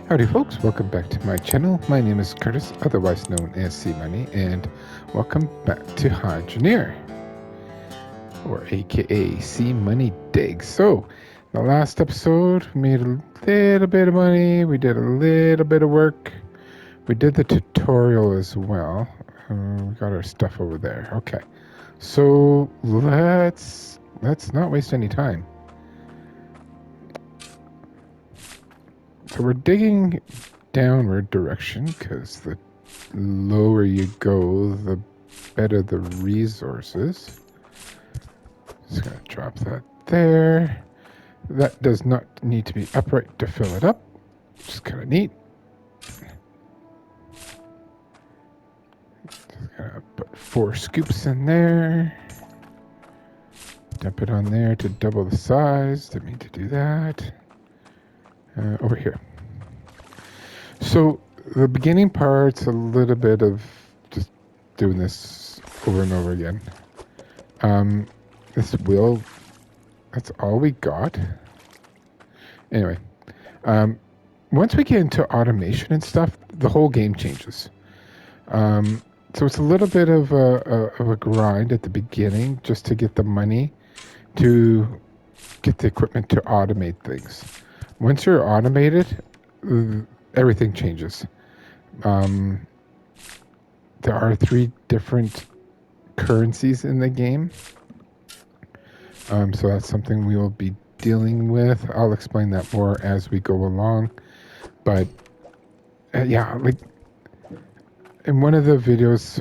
Howdy folks, welcome back to my channel. My name is Curtis, otherwise known as C-Money, and welcome back to Hydroneer, or aka C-Money Dig. So, the last episode, we made a little bit of money, we did a little bit of work, we did the tutorial as well. We got our stuff over there. Okay, so let's not waste any time. So we're digging downward direction because the lower you go, the better the resources. Just gonna drop that there. That does not need to be upright to fill it up. Just kind of neat. Just gonna put 4 scoops in there. Dump it on there to double the size. Didn't mean to do that. Over here. So the beginning part's a little bit of just doing this over and over again. That's all we got. Anyway, once we get into automation and stuff, the whole game changes. So it's a little bit of a grind at the beginning just to get the money to get the equipment to automate things. Once you're automated, everything changes. There are 3 different currencies in the game. So that's something we will be dealing with. I'll explain that more as we go along. But yeah, like in one of the videos,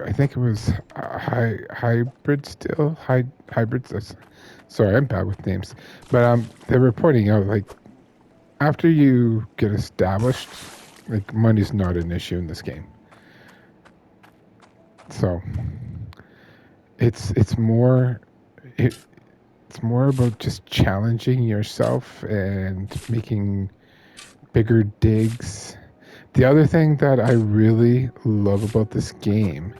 I think it was hybrids. Sorry, I'm bad with names. But they were pointing out, like, after you get established, like, money's not an issue in this game. So it's more about just challenging yourself and making bigger digs. The other thing that I really love about this game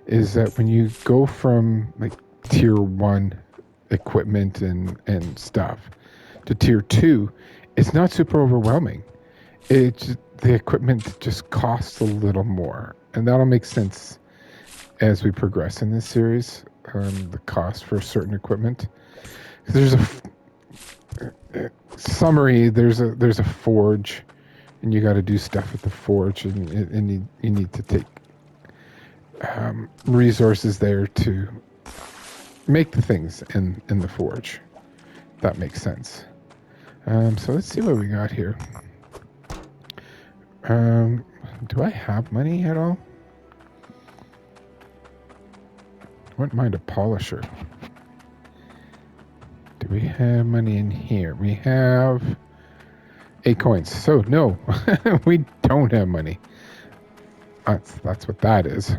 is that when you go from like tier 1 equipment and stuff to tier 2, it's not super overwhelming. The equipment just costs a little more, and that'll make sense as we progress in this series. The cost for certain equipment. There's a summary. There's a forge, and you got to do stuff at the forge, and you need to take resources there to make the things in the forge. That makes sense. So let's see what we got here. Do I have money at all? I wouldn't mind a polisher. Do we have money in here? We have 8 coins. So no, we don't have money. That's what that is.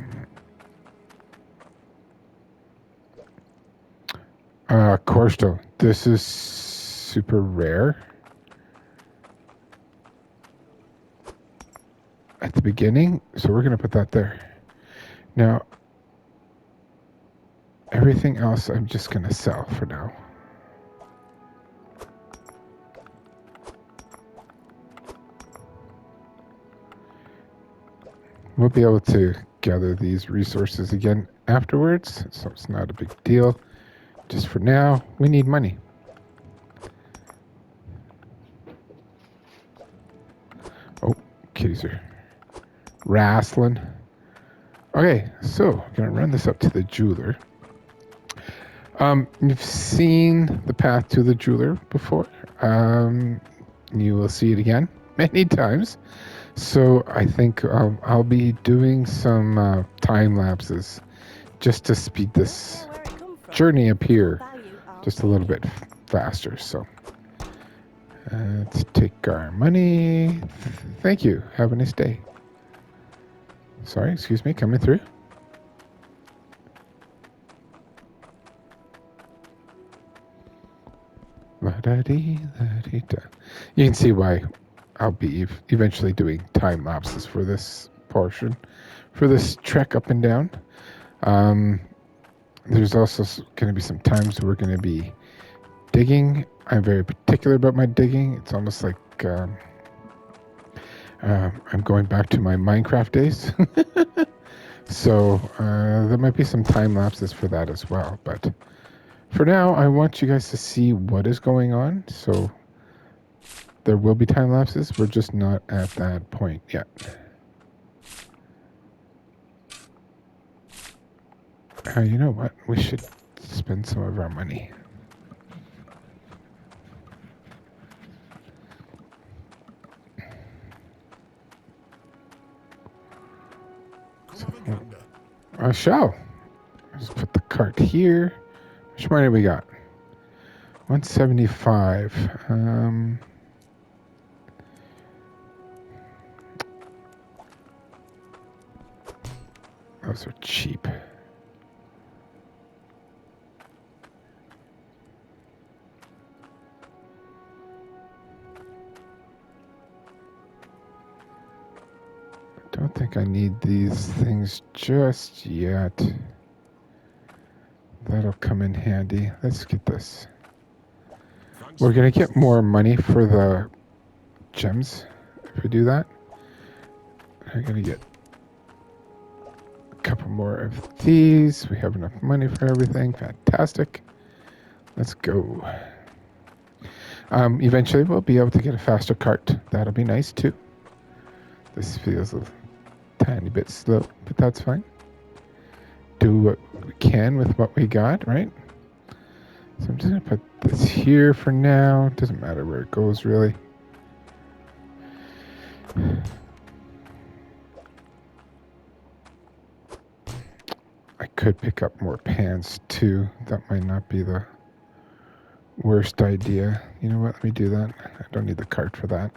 Corsto. This is super rare. At the beginning, so we're gonna put that there. Now, everything else I'm just gonna sell for now. We'll be able to gather these resources again afterwards, so it's not a big deal. Just for now, we need money. Oh, kitties are wrestling. Okay, so I'm gonna run this up to the jeweler. You've seen the path to the jeweler before. You will see it again many times. So I think I'll be doing some time lapses just to speed this journey up here just a little bit faster. So let's take our money. Thank you. Have a nice day. Sorry, excuse me, coming through. You can see why I'll be eventually doing time lapses for this portion, for this trek up and down. There's also going to be some times we're going to be digging. I'm very particular about my digging. It's almost like I'm going back to my Minecraft days. So there might be some time lapses for that as well. But for now, I want you guys to see what is going on. So there will be time lapses. We're just not at that point yet. You know what? We should spend some of our money. So, I shall. Just put the cart here. How much money we got? 175. Those are cheap. Don't think I need these things just yet. That'll come in handy. Let's get this. We're going to get more money for the gems if we do that. I'm going to get a couple more of these. We have enough money for everything. Fantastic. Let's go. Eventually, we'll be able to get a faster cart. That'll be nice, too. This feels a tiny bit slow, but that's fine. Do what we can with what we got, right? So I'm just going to put this here for now. Doesn't matter where it goes, really. I could pick up more pans, too. That might not be the worst idea. You know what? Let me do that. I don't need the cart for that.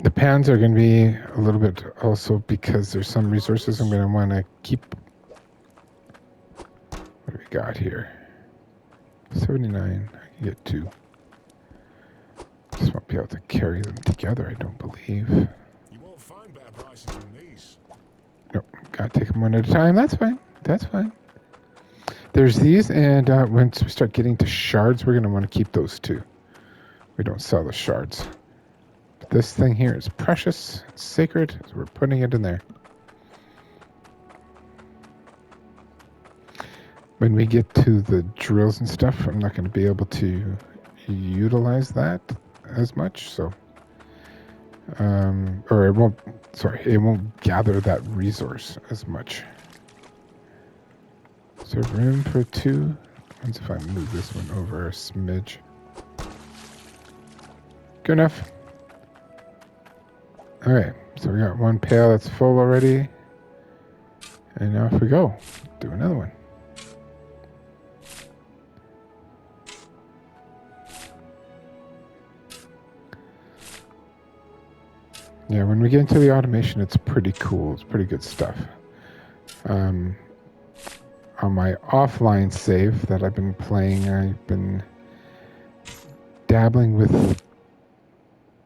The pans are going to be a little bit also because there's some resources I'm going to want to keep. What do we got here? 79. I can get 2. Just won't be able to carry them together, I don't believe. You won't find better prices than these. Nope. Gotta take them one at a time. That's fine. That's fine. There's these, and once we start getting to shards, we're going to want to keep those too. We don't sell the shards. But this thing here is precious, it's sacred, so we're putting it in there. When we get to the drills and stuff, I'm not going to be able to utilize that as much, so or it won't gather that resource as much. Is there room for 2? Let's if I move this one over a smidge. Good enough. Alright, so we got one pail that's full already. And now off we go. Do another one. Yeah, when we get into the automation, it's pretty cool. It's pretty good stuff. On my offline save that I've been playing, I've been dabbling with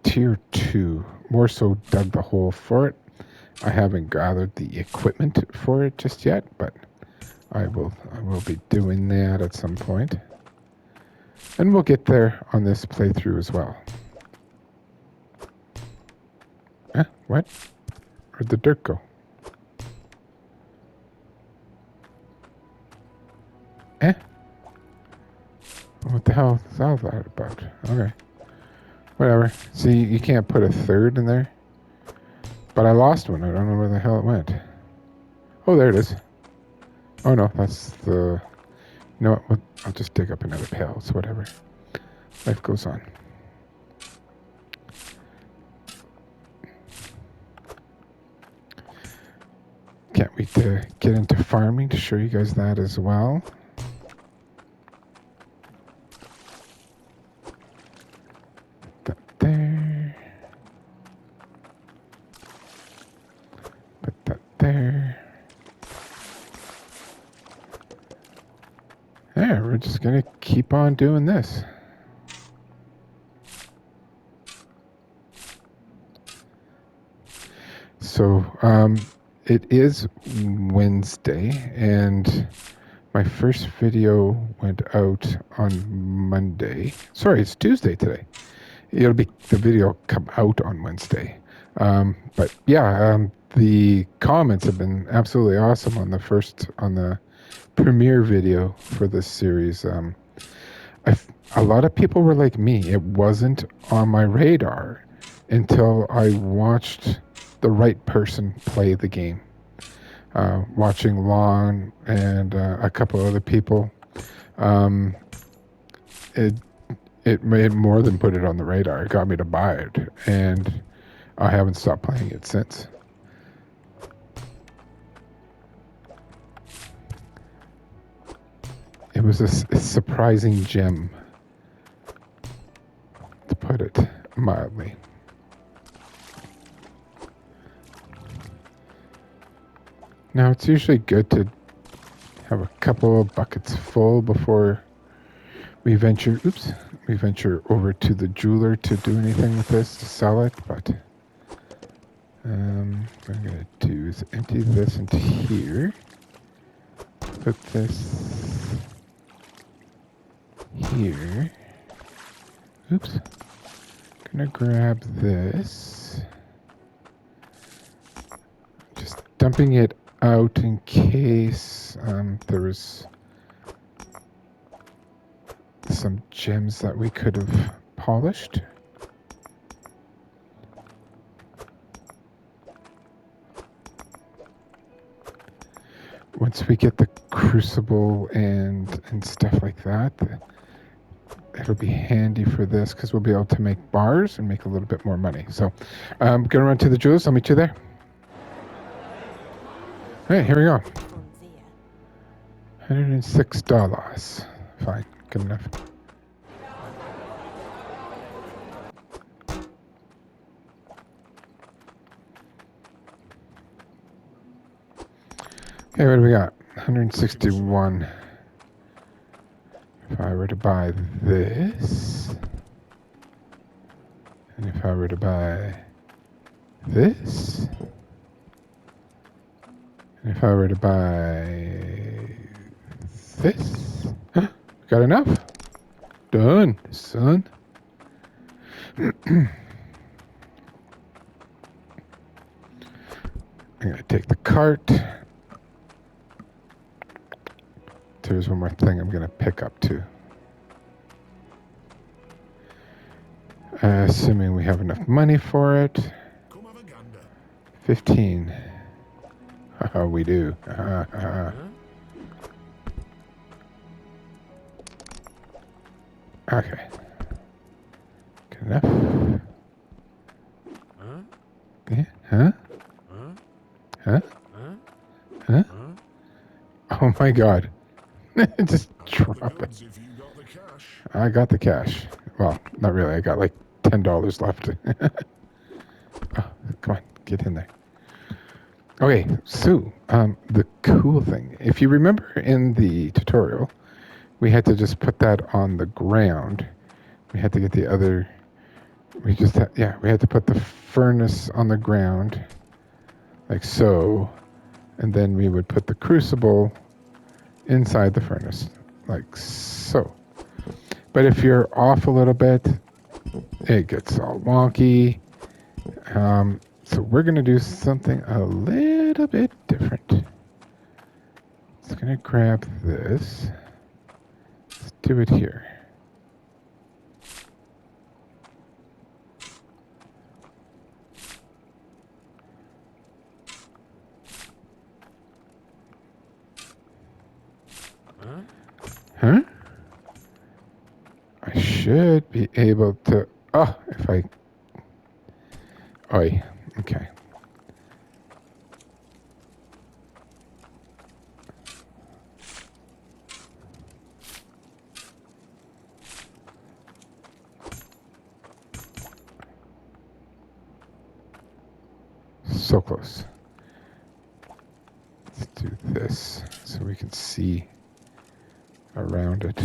tier 2. More so dug the hole for it. I haven't gathered the equipment for it just yet, but I will be doing that at some point. And we'll get there on this playthrough as well. What? Where'd the dirt go? What the hell is all that about? Okay. Whatever. See, you can't put a third in there. But I lost one. I don't know where the hell it went. Oh, there it is. Oh, no. That's the... You know what? I'll just dig up another pail. It's whatever. Life goes on. Can't wait to get into farming to show you guys that as well. Put that there. Put that there. There, we're just going to keep on doing this. So, it is Wednesday, and my first video went out on Monday. Sorry, it's Tuesday today. the video come out on Wednesday. But yeah, the comments have been absolutely awesome on the premiere video for this series. A lot of people were like me. It wasn't on my radar until I watched the right person play the game. Watching Lon and a couple other people, um, it it made more than put it on the radar. It got me to buy it, and I haven't stopped playing it since. It was a surprising gem, to put it mildly. Now, it's usually good to have a couple of buckets full before we venture over to the jeweler to do anything with this, to sell it, but what I'm going to do is empty this into here, put this here. Oops. Gonna grab this. Just dumping it out in case there was some gems that we could have polished. Once we get the crucible and stuff like that, it'll be handy for this because we'll be able to make bars and make a little bit more money. So I'm gonna run to the jewelers. I'll meet you there. Hey, here we go. $106. Fine, good enough. Okay, what do we got? 161. If I were to buy this, and if I were to buy this, and if I were to buy this, got enough? Done, son. I'm gonna take the cart. There's one more thing I'm gonna pick up too. Assuming we have enough money for it. 15. We do. Okay. Good enough. Yeah. Huh? Huh? Huh? Oh my god. Just drop it. I got the cash. Well, not really. I got like $10 left. Oh, come on, get in there. Okay, so the cool thing, if you remember in the tutorial, we had to just put that on the ground. We had to get the other. We had to put the furnace on the ground, like so, and then we would put the crucible inside the furnace, like so. But if you're off a little bit, it gets all wonky. So we're going to do something a little bit different. Just going to grab this. Let's do it here. Huh? I should be able to... Oh, if I... Oi. Okay. So close. Let's do this so we can see around it.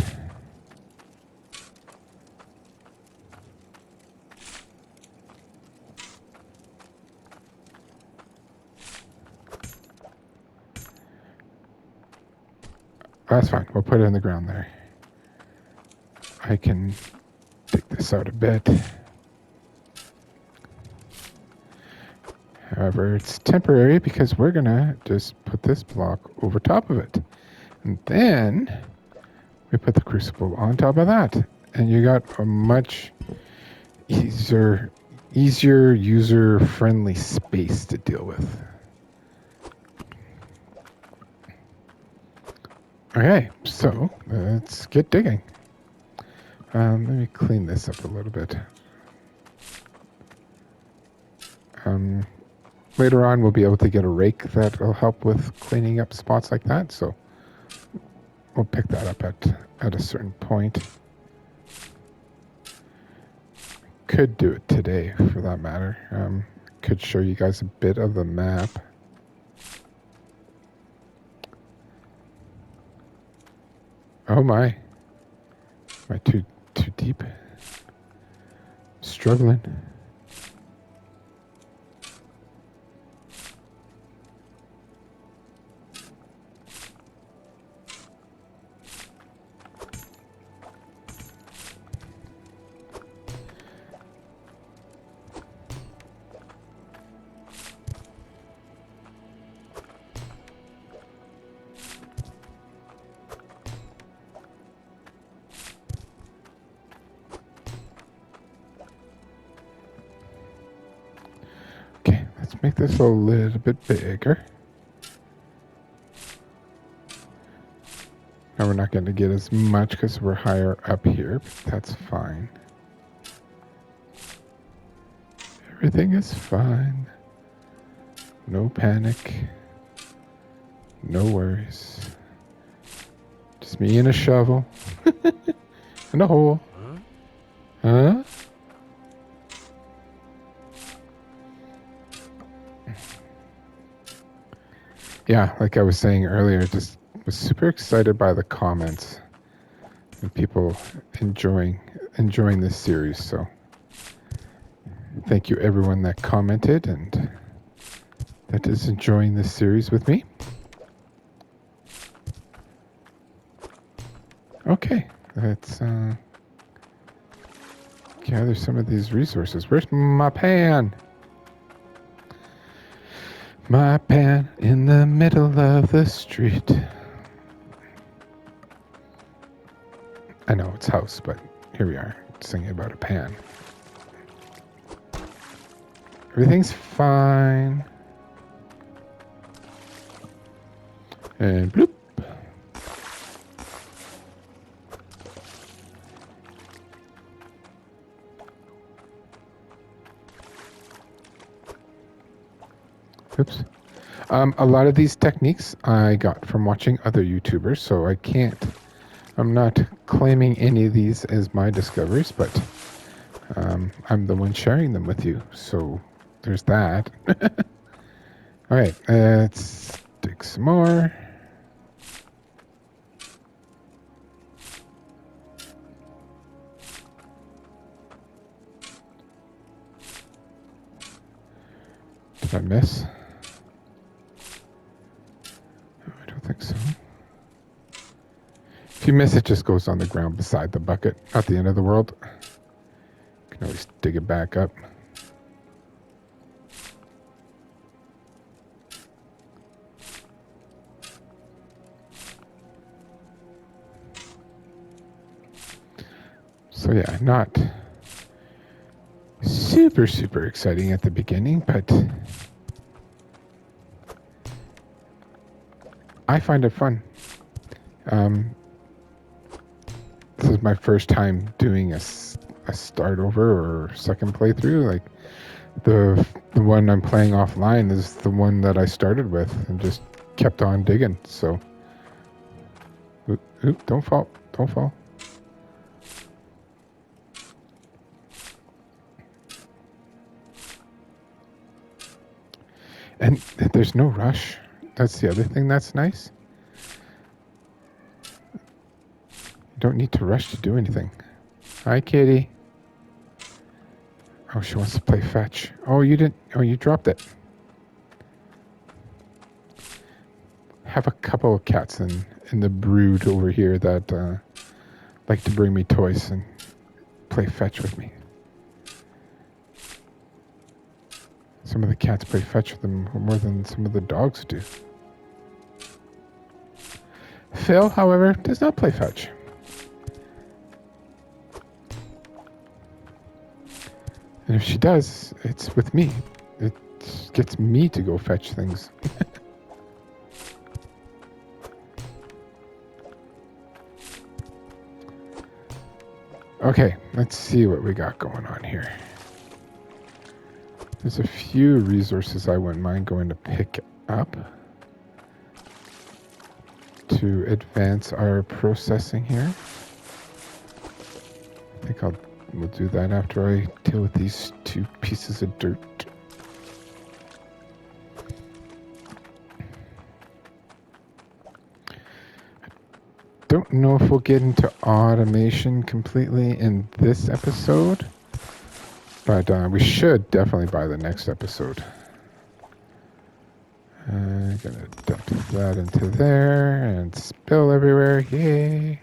That's fine. We'll put it in the ground there. I can take this out a bit. However, it's temporary because we're gonna just put this block over top of it. And then we put the crucible on top of that. And you got a much easier user-friendly space to deal with. Okay, so let's get digging. Let me clean this up a little bit. Later on, we'll be able to get a rake that will help with cleaning up spots like that, so we'll pick that up at a certain point. Could do it today, for that matter. Could show you guys a bit of the map. Oh my. Am I too deep? Struggling. Okay, let's make this a little bit bigger. Now we're not going to get as much because we're higher up here, but that's fine. Everything is fine. No panic. No worries. Just me and a shovel. And a hole. Huh? Yeah, like I was saying earlier, just was super excited by the comments and people enjoying this series. So thank you everyone that commented and that is enjoying this series with me. Okay, let's gather some of these resources. Where's my pan? My pan in the middle of the street. I know it's house, but here we are singing about a pan. Everything's fine. And bloop. Oops. A lot of these techniques I got from watching other YouTubers, so I'm not claiming any of these as my discoveries, but I'm the one sharing them with you. So there's that. All right, let's dig some more. Did I miss? I don't think so. If you miss, it just goes on the ground beside the bucket. Not the end of the world. You can always dig it back up. So yeah, not super exciting at the beginning, but I find it fun. This is my first time doing a start over or second playthrough. Like the one I'm playing offline is the one that I started with and just kept on digging. So, oop, don't fall. And there's no rush. That's the other thing that's nice. You don't need to rush to do anything. Hi, kitty. Oh, she wants to play fetch. Oh, you didn't. Oh, you dropped it. Have a couple of cats in the brood over here that like to bring me toys and play fetch with me. Some of the cats play fetch with them more than some of the dogs do. Phil, however, does not play fetch. And if she does, it's with me. It gets me to go fetch things. Okay, let's see what we got going on here. There's a few resources I wouldn't mind going to pick up to advance our processing here. I think we'll do that after I deal with these 2 pieces of dirt. Don't know if we'll get into automation completely in this episode, but we should definitely by the next episode. I'm gonna dump that into there and spill everywhere. Yay!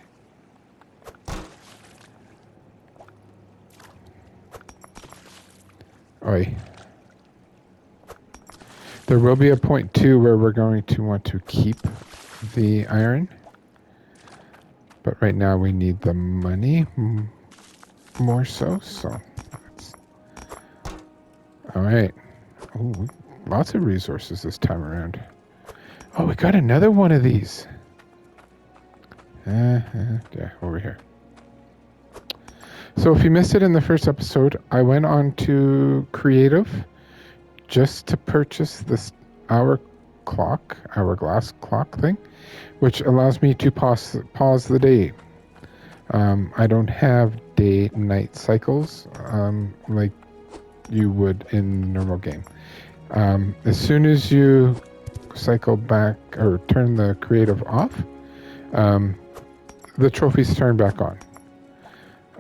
Oi. There will be a point too where we're going to want to keep the iron. But right now we need the money more so. All right. Ooh, lots of resources this time around. Oh, we got another one of these. Yeah, over here. So if you missed it in the first episode, I went on to Creative just to purchase this hourglass clock thing, which allows me to pause the day. I don't have day-night cycles like you would in normal game. As soon as you cycle back or turn the creative off, the trophies turn back on.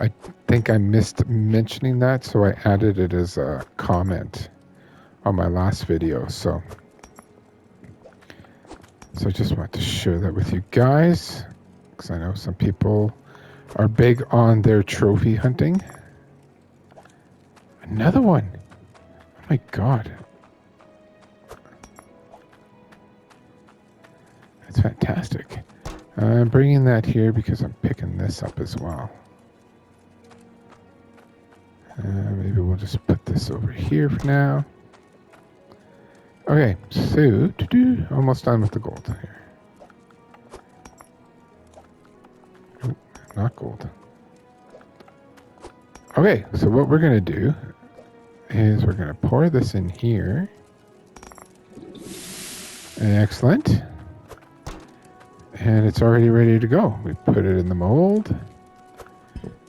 I think I missed mentioning that, so I added it as a comment on my last video. So I just want to share that with you guys, because I know some people are big on their trophy hunting. Another one. Oh my god. That's fantastic. I'm bringing that here because I'm picking this up as well. Maybe we'll just put this over here for now. Okay, so almost done with the gold here. Oh, not gold. Okay, so what we're going to do is we're going to pour this in here. Excellent. And it's already ready to go. We put it in the mold.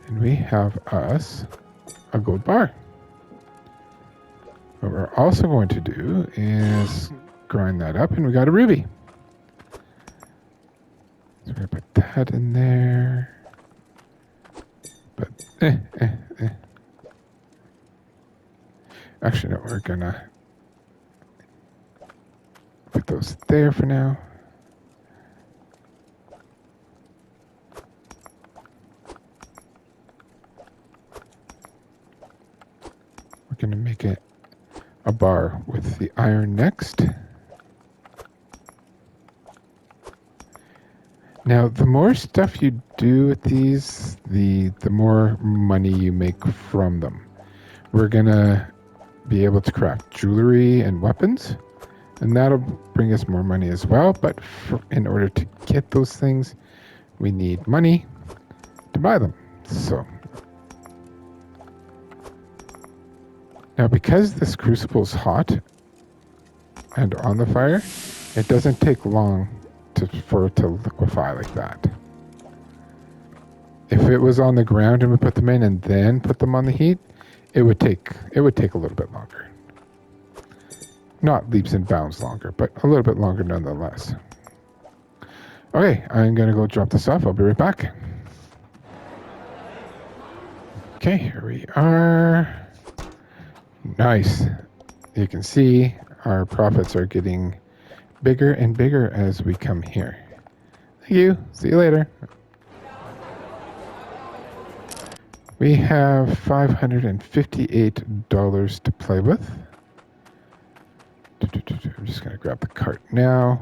And we have us a gold bar. What we're also going to do is grind that up, and we got a ruby. So we're going to put that in there. But, Actually, no, we're going to put those there for now. We're going to make it a bar with the iron next. Now, the more stuff you do with these, the more money you make from them. We're going to be able to craft jewelry and weapons, and that'll bring us more money as well. But in order to get those things, we need money to buy them. So now, because this crucible is hot and on the fire, it doesn't take long for it to liquefy like that. If it was on the ground and we put them in and then put them on the heat, it would take a little bit longer. Not leaps and bounds longer, but a little bit longer nonetheless. Okay, I'm going to go drop this off. I'll be right back. Okay, here we are. Nice. You can see our profits are getting bigger and bigger as we come here. Thank you. See you later. We have $558 to play with. I'm just going to grab the cart now.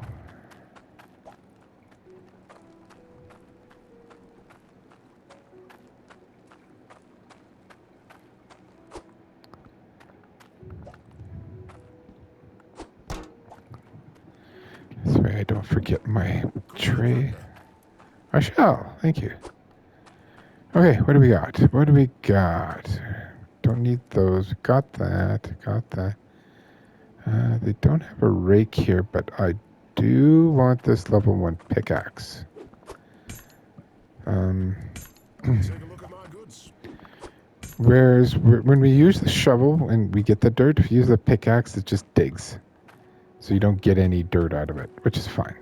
This way I don't forget my tray. I shall. Thank you. Okay, what do we got? What do we got? Don't need those. Got that. Got that. They don't have a rake here, but I do want this level 1 pickaxe. Take a look at my goods. Whereas when we use the shovel and we get the dirt, if you use the pickaxe, it just digs. So you don't get any dirt out of it, which is fine.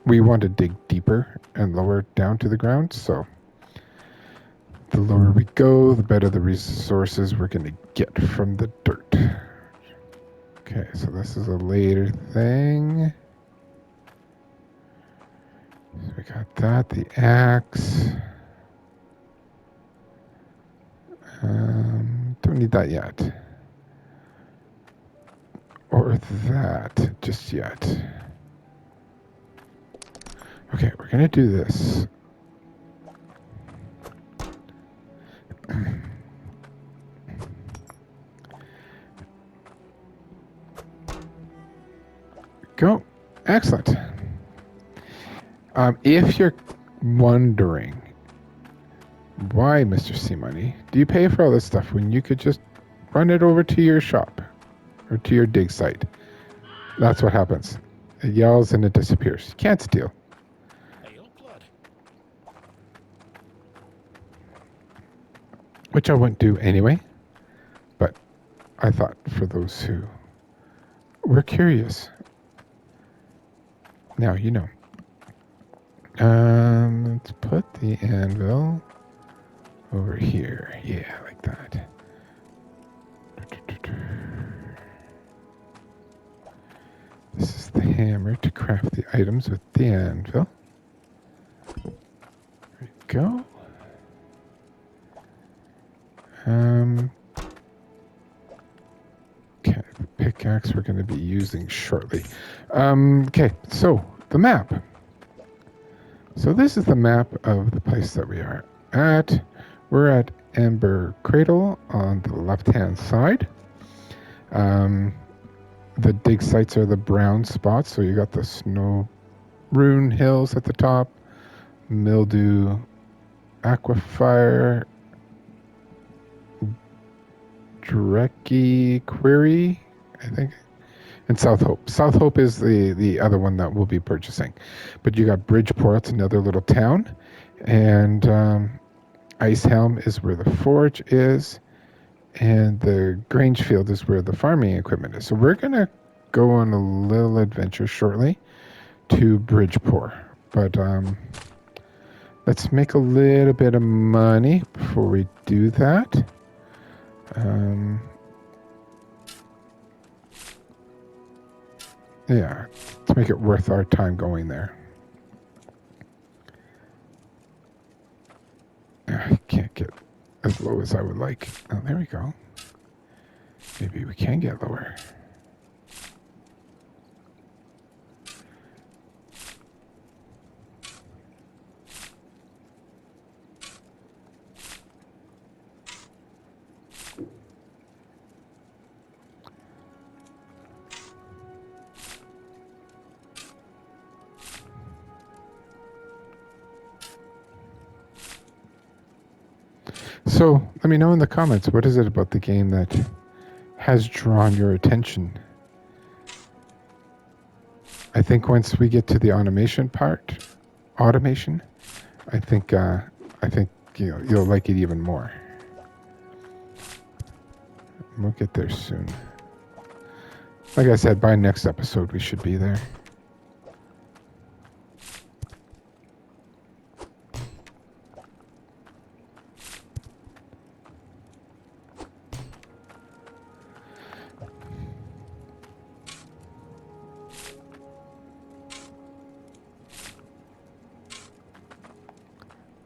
We want to dig deeper and lower down to the ground, so the lower we go, the better the resources we're going to get from the dirt. Okay, so this is a later thing. So we got that, the axe. Don't need that yet. Or that just yet. Okay, we're going to do this. Go. Excellent. If you're wondering why, Mr. C Money, do you pay for all this stuff when you could just run it over to your shop or to your dig site? That's what happens. It yells and it disappears. You can't steal. Hey, up, lad. Which I wouldn't do anyway. But I thought for those who were curious. Now you know. Let's put the anvil over here. Yeah, like that. This is the hammer to craft the items with the anvil. There we go. Okay, the pickaxe we're going to be using shortly. Okay, so the map. So this is the map of the place that we are at. We're at Amber Cradle on the left-hand side. The dig sites are the brown spots, so you got the Snow Rune Hills at the top, Mildew Aquifer, Drekky Quarry, I think, and South Hope. South Hope is the other one that we'll be purchasing. But you got Bridgeport, another little town, and Icehelm is where the forge is, and the Grangefield is where the farming equipment is. So we're going to go on a little adventure shortly to Bridgeport. But let's make a little bit of money before we do that. Yeah, to make it worth our time going there. I can't get as low as I would like. Oh, there we go. Maybe we can get lower. So let me know in the comments, what is it about the game that has drawn your attention? I think once we get to the automation part, I think you'll like it even more. We'll get there soon. Like I said, by next episode we should be there.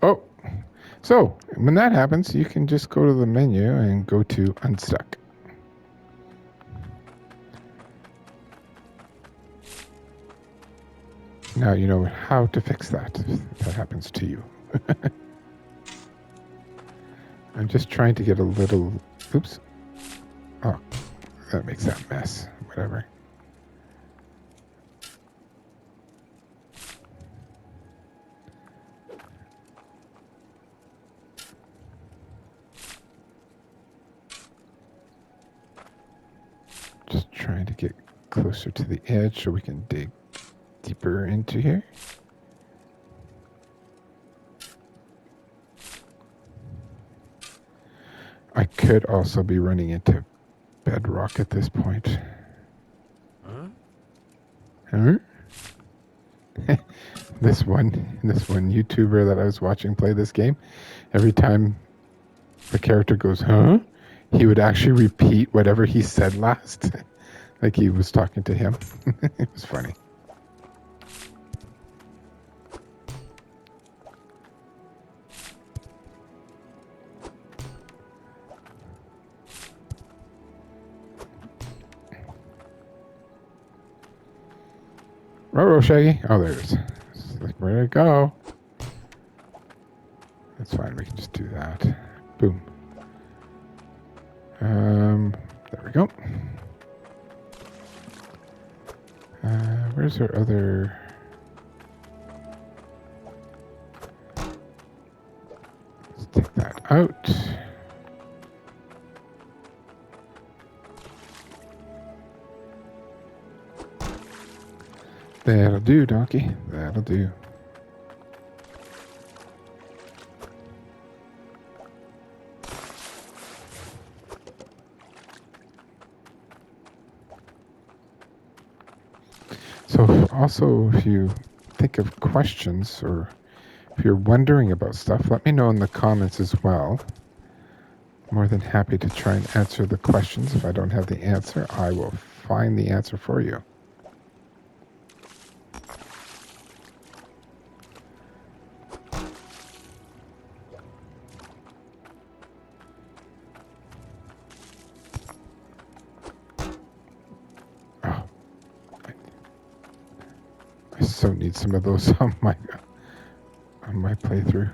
Oh, so when that happens, you can just go to the menu and go to Unstuck. Now you know how to fix that if that happens to you. I'm just trying to get a little... Oops. Oh, that makes that mess. Whatever. Just trying to get closer to the edge so we can dig deeper into here. I could also be running into bedrock at this point. Huh? This one YouTuber that I was watching play this game, every time the character goes, huh? He would actually repeat whatever he said last. Like he was talking to him. It was funny. Ruh-roh, Shaggy. Oh, there it is. Like, where did it go? That's fine. We can just do that. Boom. There we go. Where's our other... Let's take that out. That'll do, donkey. That'll do. So also, if you think of questions or if you're wondering about stuff, let me know in the comments as well. More than happy to try and answer the questions. If I don't have the answer, I will find the answer for you. Oh, I so need some of those on my playthrough.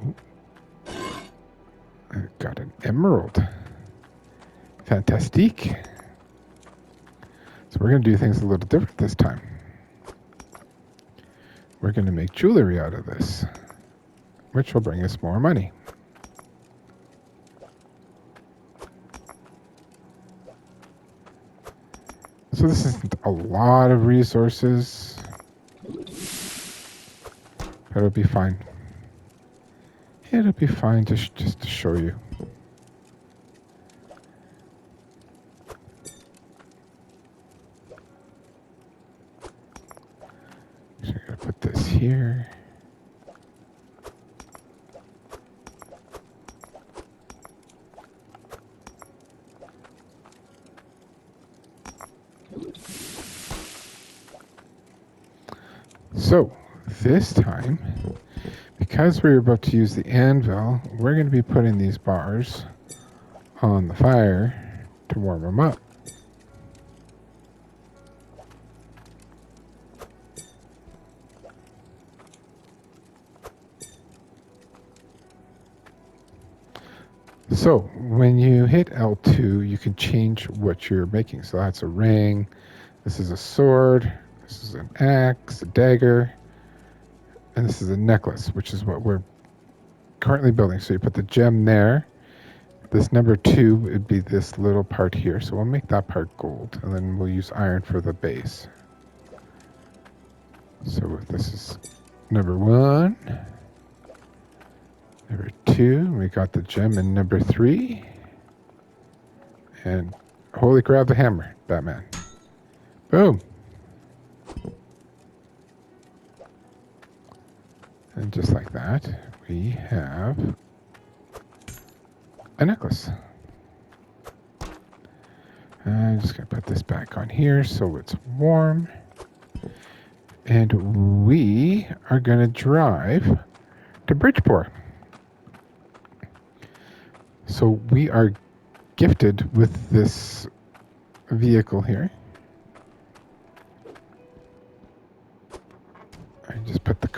Ooh. I got an emerald. Fantastique. So we're going to do things a little different this time. We're going to make jewelry out of this, which will bring us more money. So this isn't a lot of resources, but it'll be fine. It'll be fine just to show you. So I'm going to put this here. So this time, because we're about to use the anvil, we're going to be putting these bars on the fire to warm them up. So when you hit L2, you can change what you're making. So that's a ring, this is a sword, this is an axe, a dagger, and this is a necklace, which is what we're currently building. So you put the gem there. This number 2 would be this little part here. So we'll make that part gold, and then we'll use iron for the base. So this is number 1. Number 2, we got the gem in number 3. And holy crap, the hammer, Batman. Boom. And just like that, we have a necklace. I'm just going to put this back on here so it's warm. And we are going to drive to Bridgeport. So we are gifted with this vehicle here.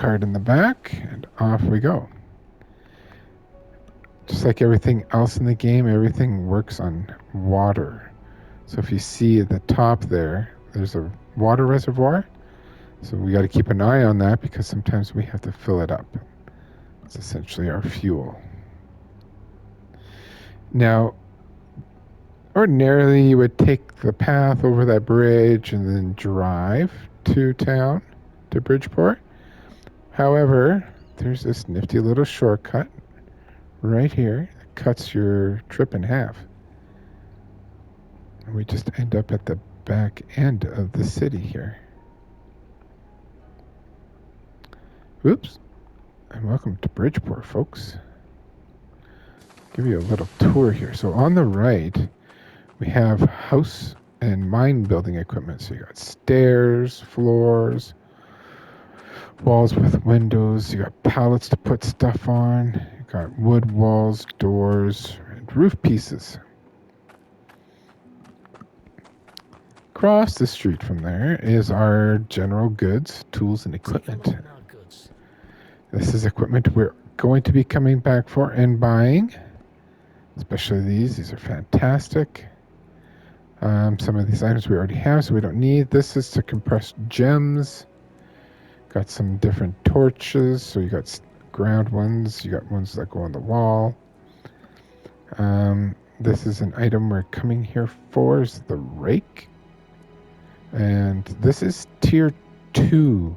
cart in the back, and off we go. Just like everything else in the game, everything works on water. So if you see at the top there, there's a water reservoir. So we got to keep an eye on that because sometimes we have to fill it up. It's essentially our fuel. Now, ordinarily you would take the path over that bridge and then drive to town, to Bridgeport. However, there's this nifty little shortcut right here that cuts your trip in half. And we just end up at the back end of the city here. Oops. And welcome to Bridgeport, folks. Give you a little tour here. So on the right, we have house and mine building equipment. So you got stairs, floors, walls with windows. You got pallets to put stuff on. You got wood walls, doors, and roof pieces. Across the street from there is our general goods, tools, and equipment. This is equipment we're going to be coming back for and buying. Especially these. These are fantastic. Some of these items we already have, so we don't need. This is to compress gems. Got some different torches. So you got ground ones. You got ones that go on the wall. This is an item we're coming here for. Is the rake. And this is tier 2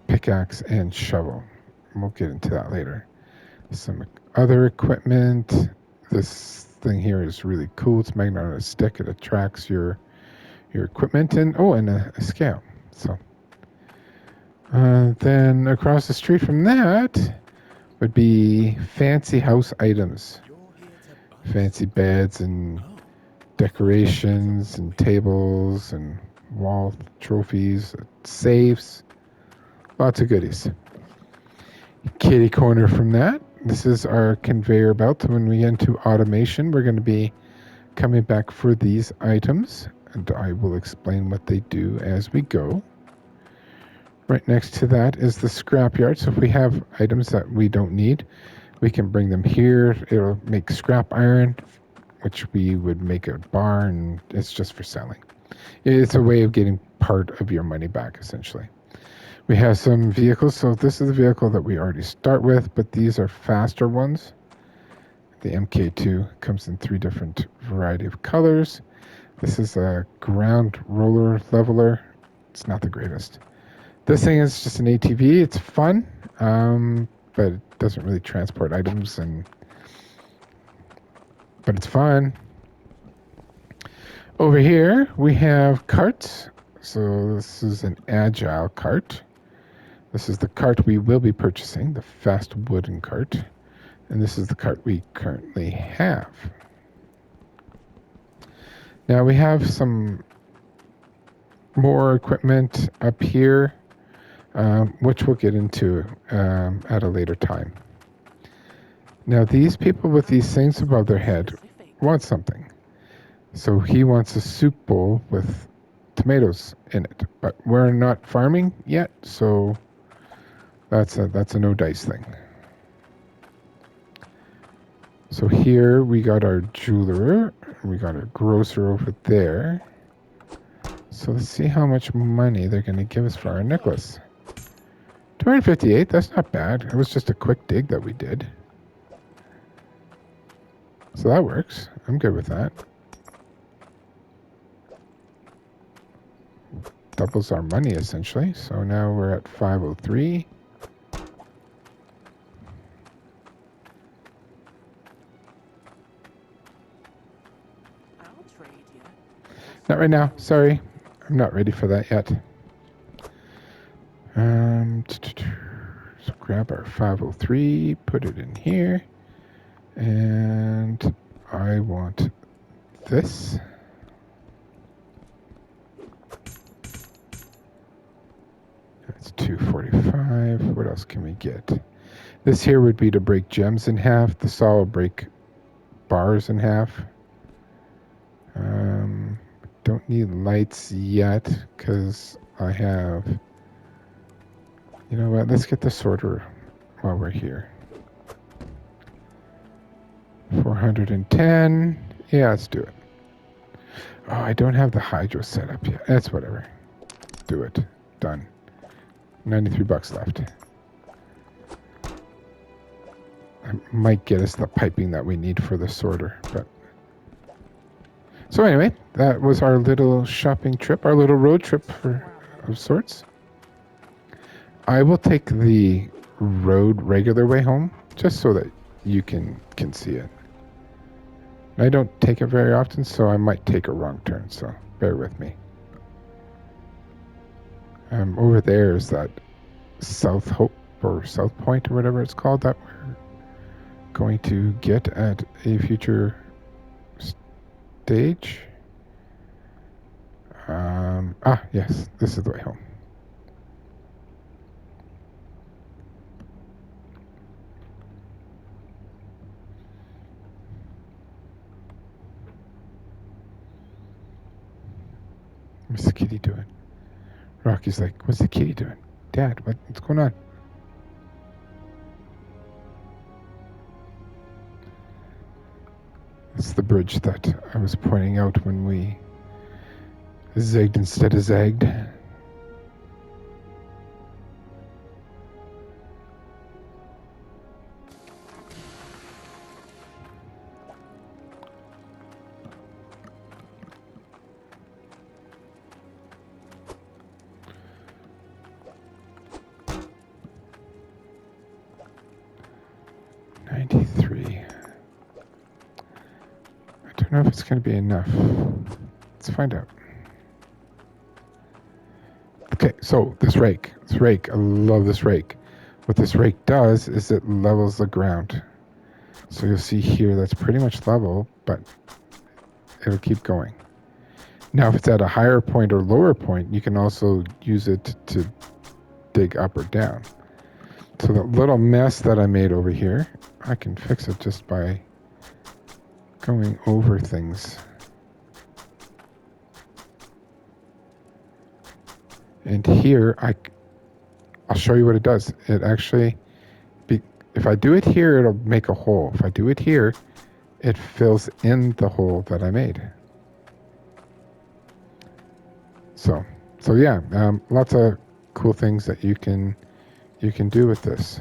pickaxe and shovel. We'll get into that later. Some other equipment. This thing here is really cool. It's magnet on a stick. It attracts your equipment and a scale. So then across the street from that would be fancy house items. Fancy beds and decorations and tables and wall trophies, safes, lots of goodies. Kitty corner from that. This is our conveyor belt. When we get into automation, we're going to be coming back for these items, and I will explain what they do as we go. Right next to that is the scrapyard. So if we have items that we don't need, we can bring them here. It'll make scrap iron, which we would make a bar, and it's just for selling. It's a way of getting part of your money back, essentially. We have some vehicles. So this is the vehicle that we already start with, but these are faster ones. The MK2 comes in 3 different variety of colors. This is a ground roller leveler. It's not the greatest. This thing is just an ATV. It's fun, but it doesn't really transport items, but it's fun. Over here, we have carts. So this is an agile cart. This is the cart we will be purchasing, the fast wooden cart. And this is the cart we currently have. Now we have some more equipment up here, which we'll get into at a later time. Now these people with these things above their head want something. So he wants a soup bowl with tomatoes in it, but we're not farming yet, so that's a no dice thing. So here we got our jeweler, we got our grocer over there. So let's see how much money they're going to give us for our necklace. 258, that's not bad. It was just a quick dig that we did. So that works. I'm good with that. Doubles our money essentially. So now we're at 503. Not right now. Sorry. I'm not ready for that yet. So grab our 503, put it in here. And I want this. That's 245. What else can we get? This here would be to break gems in half. The saw will break bars in half. Don't need lights yet because I have You know what? Let's get the sorter while we're here. 410. Yeah, let's do it. Oh, I don't have the hydro set up yet. That's whatever. Do it. Done. 93 bucks left. I might get us the piping that we need for the sorter, but... So anyway, that was our little shopping trip, our little road trip of sorts. I will take the road regular way home, just so that you can see it. I don't take it very often, so I might take a wrong turn, so bear with me. Over there is that South Hope or South Point or whatever it's called that we're going to get at a future stage. Yes, this is the way home. What's the kitty doing? Rocky's like, what's the kitty doing? Dad, what's going on? It's the bridge that I was pointing out when we zigged instead of zagged. I don't know if it's going to be enough. Let's find out. Okay, so this rake, I love this rake. What this rake does is it levels the ground. So you'll see here that's pretty much level, but it'll keep going. Now, if it's at a higher point or lower point, you can also use it to dig up or down. So the little mess that I made over here, I can fix it just by going over things. And here, I'll show you what it does. It actually, if I do it here, it'll make a hole. If I do it here, it fills in the hole that I made. So yeah, lots of cool things that you can do with this.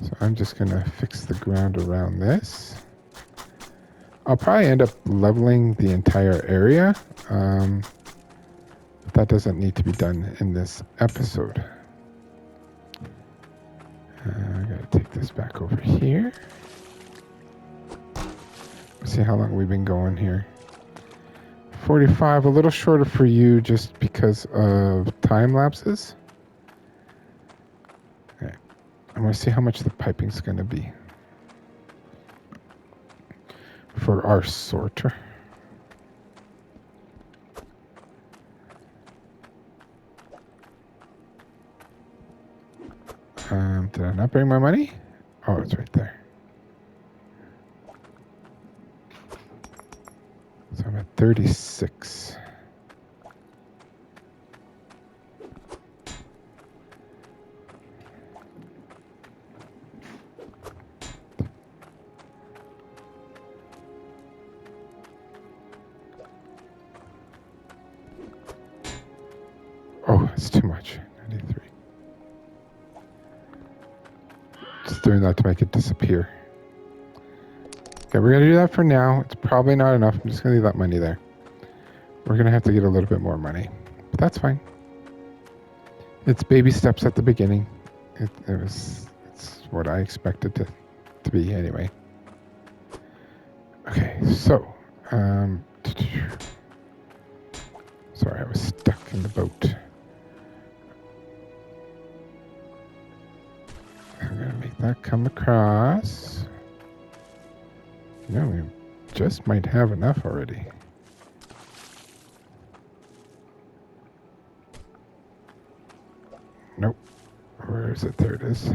So I'm just gonna fix the ground around this. I'll probably end up leveling the entire area, but that doesn't need to be done in this episode. I gotta take this back over here. Let's see how long we've been going here. 45, a little shorter for you just because of time lapses. Okay, I'm gonna see how much the piping's gonna be for our sorter. Did I not bring my money? Oh, it's right there. So I'm at 36. Oh, it's too much. 93. Just doing that to make it disappear. Okay, we're gonna do that for now. It's probably not enough. I'm just gonna leave that money there. We're gonna have to get a little bit more money, but that's fine. It's baby steps at the beginning. It's what I expected to be anyway. Okay, so sorry, I was stuck in the boat. I'm gonna make that come across. You know, we just might have enough already. Nope. Where is it? There it is.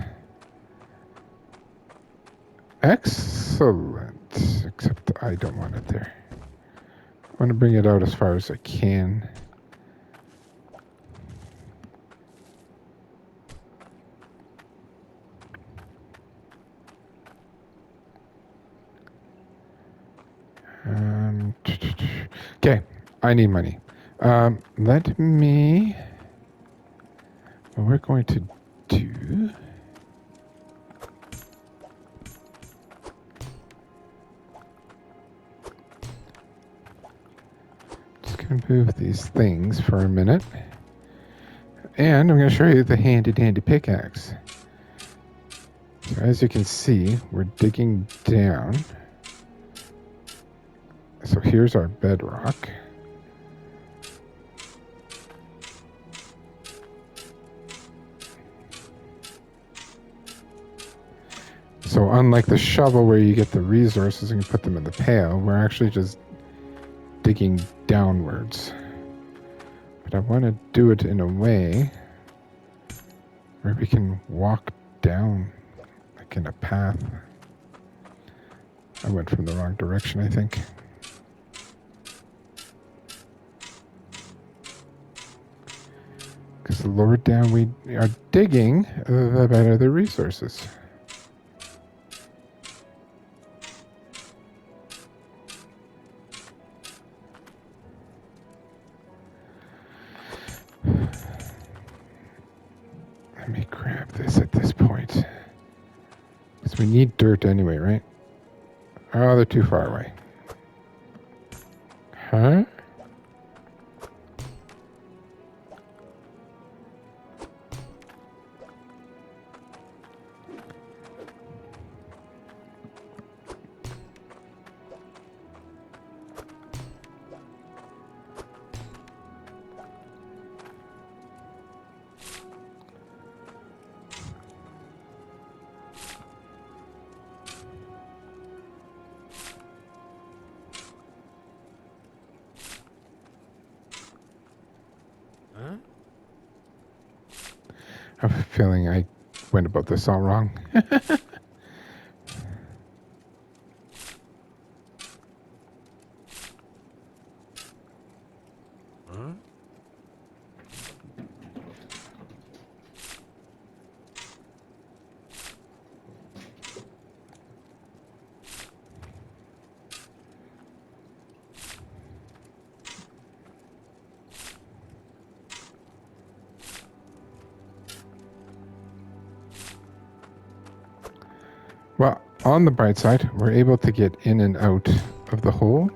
Excellent. Except I don't want it there. I want to bring it out as far as I can. Okay, I need money. Let me. What we're going to do. Just gonna move these things for a minute. And I'm going to show you the handy dandy pickaxe. So as you can see, we're digging down. So here's our bedrock. So unlike the shovel where you get the resources and you put them in the pail, we're actually just digging downwards. But I want to do it in a way where we can walk down, like in a path. I went from the wrong direction, I think. Because the lower down we are digging, the better the resources. Let me grab this at this point. Because we need dirt anyway, right? Oh, they're too far away. Huh? Huh? I have a feeling I went about this all wrong. Huh? Well, on the bright side, we're able to get in and out of the hole.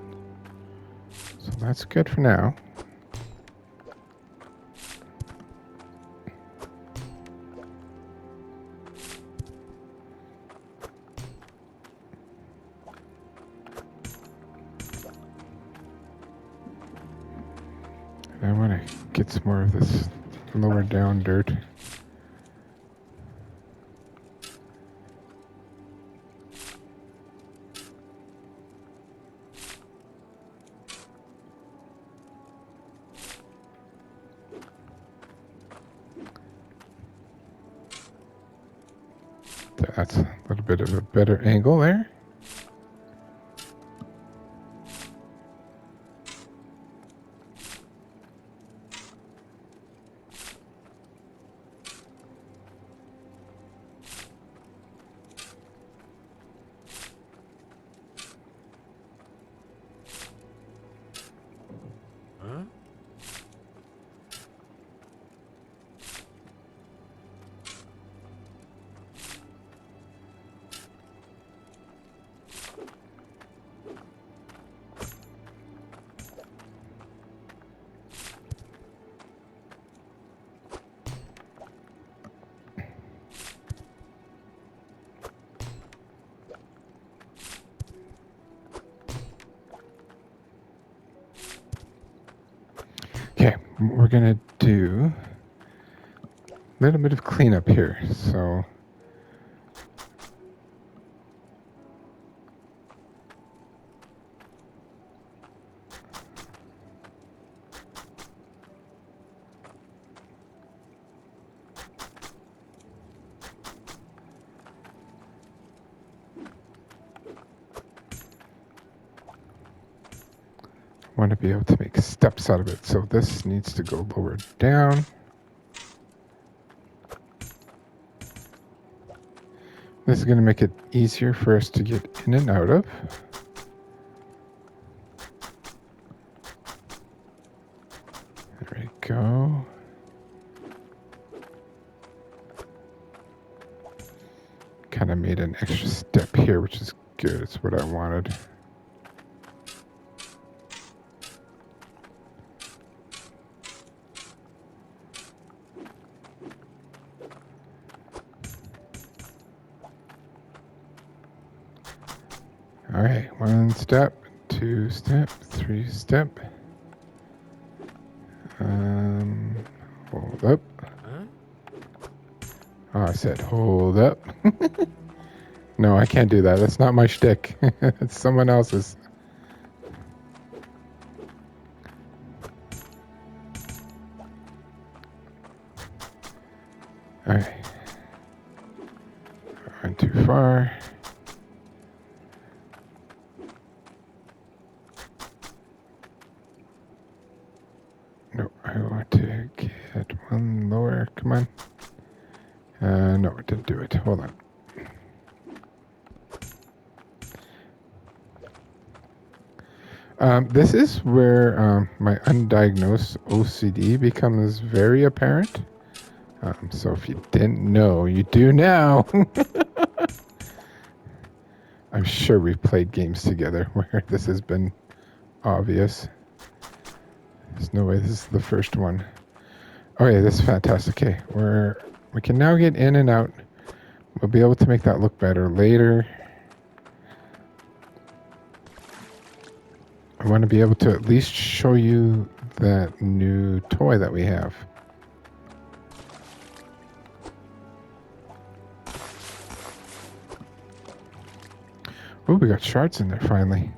So that's good for now. I want to get some more of this lower down dirt. That's a little bit of a better angle there. Huh? Okay, we're going to do a little bit of cleanup here. So I want to be able to make steps out of it. So this needs to go lower down. This is going to make it easier for us to get in and out of. go. Kind of made an extra step here, which is good. It's what I wanted. All right, 1 step, 2 step, 3 step. Hold up. Huh? Oh, I said hold up. No, I can't do that. That's not my shtick. It's someone else's. All right. I went too far. No, I want to get one lower. Come on. No, it didn't do it. Hold on. This is where my undiagnosed OCD becomes very apparent. So if you didn't know, you do now. I'm sure we've played games together where this has been obvious. There's no way this is the first one. Oh yeah, this is fantastic. Okay, we can now get in and out. We'll be able to make that look better later. I want to be able to at least show you that new toy that we have. Oh, we got shards in there finally.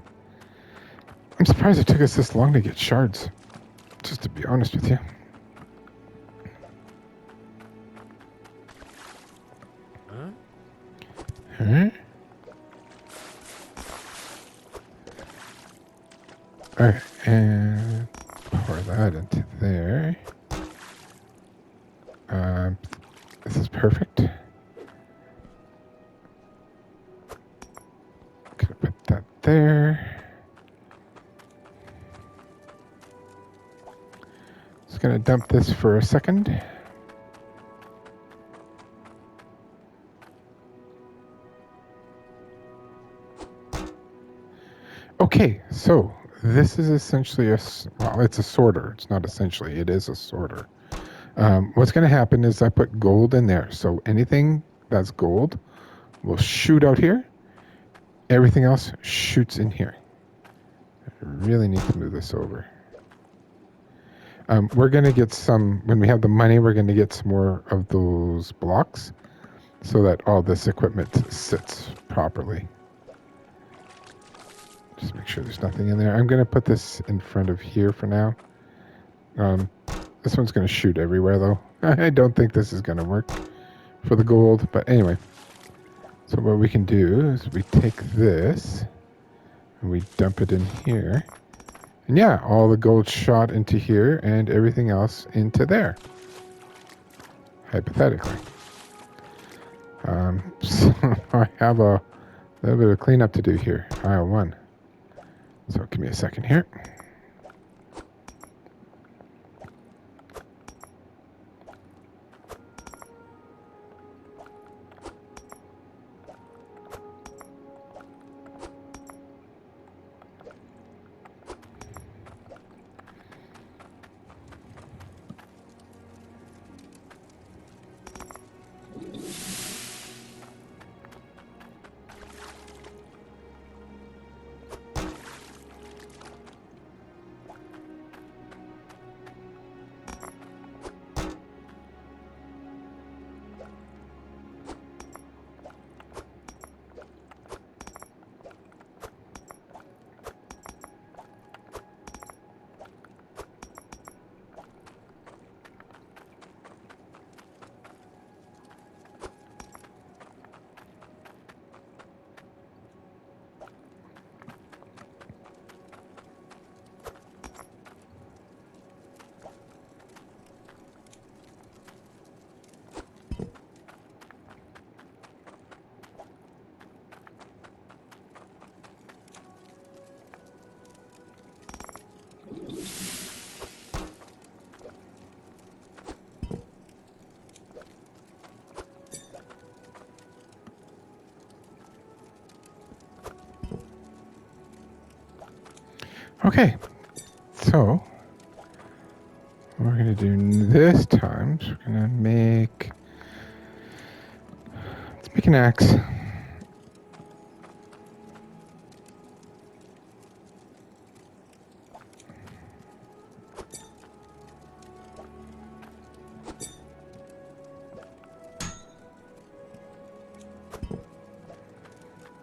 I'm surprised it took us this long to get shards, just to be honest with you. Huh? Huh? Alright, and pour that into there. This is perfect. Gonna put that there. Just gonna dump this for a second. Okay, so this is essentially well, it's a sorter. It's not essentially, it is a sorter. What's going to happen is I put gold in there. So anything that's gold will shoot out here. Everything else shoots in here. I really need to move this over. We're going to get some, when we have the money, we're going to get some more of those blocks so that all this equipment sits properly. Just make sure there's nothing in there. I'm going to put this in front of here for now. This one's going to shoot everywhere, though. I don't think this is going to work for the gold. But anyway, so what we can do is we take this and we dump it in here. And yeah, all the gold shot into here and everything else into there. Hypothetically. So I have a little bit of cleanup to do here. Aisle 1. So give me a second here. Okay, so what we're gonna do this time is we're gonna let's make an axe.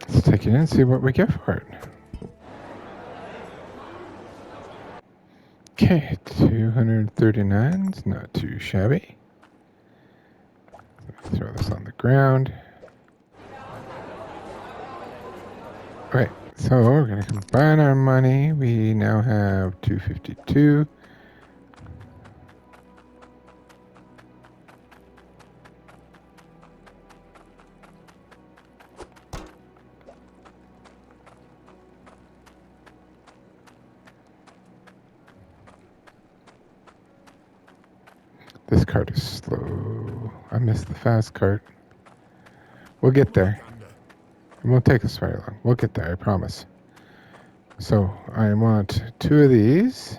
Let's take it in and see what we get for it. Okay, 239 is not too shabby. Throw this on the ground. Alright, so we're going to combine our money. We now have 252. This cart is slow. I missed the fast cart. We'll get there. It won't take us very long. We'll get there, I promise. So I want 2 of these.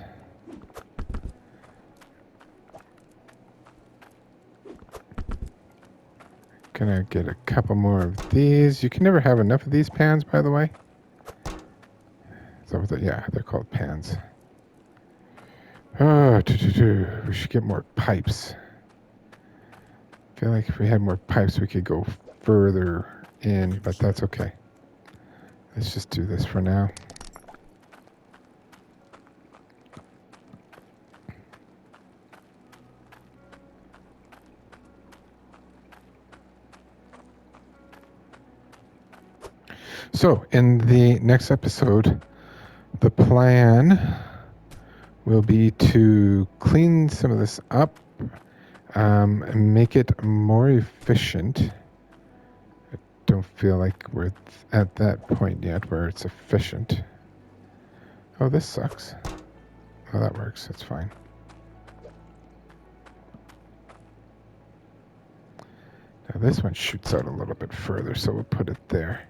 Gonna get a couple more of these. You can never have enough of these pans, by the way. So yeah, they're called pans. Oh, we should get more pipes. I feel like if we had more pipes, we could go further in, but that's okay. Let's just do this for now. So, in the next episode, the plan will be to clean some of this up, and make it more efficient. I don't feel like we're at that point yet where it's efficient. Oh, this sucks. Oh, that works. That's fine. Now this one shoots out a little bit further, so we'll put it there.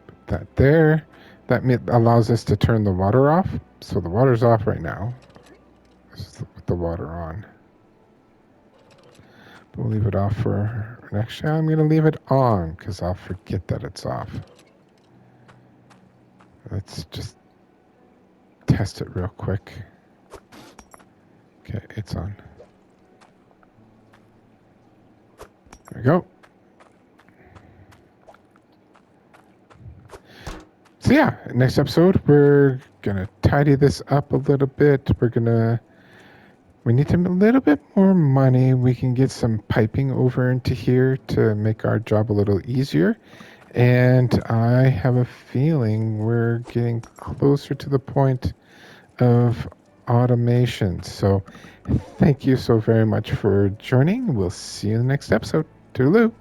Put that there. That allows us to turn the water off. So the water's off right now. This is with the water on. We'll leave it off for... Actually, I'm going to leave it on because I'll forget that it's off. Let's just test it real quick. Okay, it's on. There we go. So yeah, next episode, we're going to tidy this up a little bit. We need a little bit more money. We can get some piping over into here to make our job a little easier. And I have a feeling we're getting closer to the point of automation. So thank you so very much for joining. We'll see you in the next episode. Toodaloo.